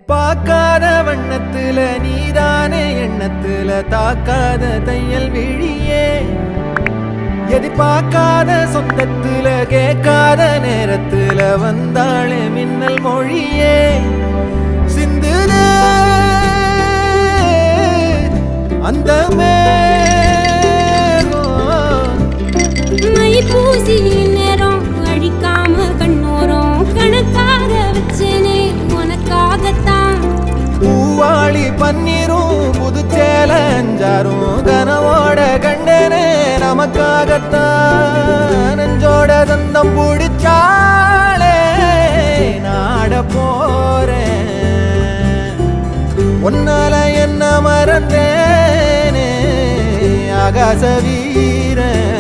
பார்க்காத வண்ணத்துல நீதானே எண்ணத்துல தாக்காத தையல் விழியே எதிர்பார்க்காத சொந்தத்துல கேட்காத நேரத்துல வந்தாளே மின்னல் மொழியே சிந்துதே அந்த பூசி நேரம் அழிக்காம கண்ணோரம் கணக்காக வச்சேனே உனக்காகத்தான் பூவாளி பன்னீரும் புதுச்சேல அஞ்சாரும் கனவோட கண்டனே நமக்காகத்தான் நெஞ்சோட தந்தம் பிடிச்சாலே நாட போறேன் ஒன்னால என்ன மறந்தேனே ஆகாச வீரன்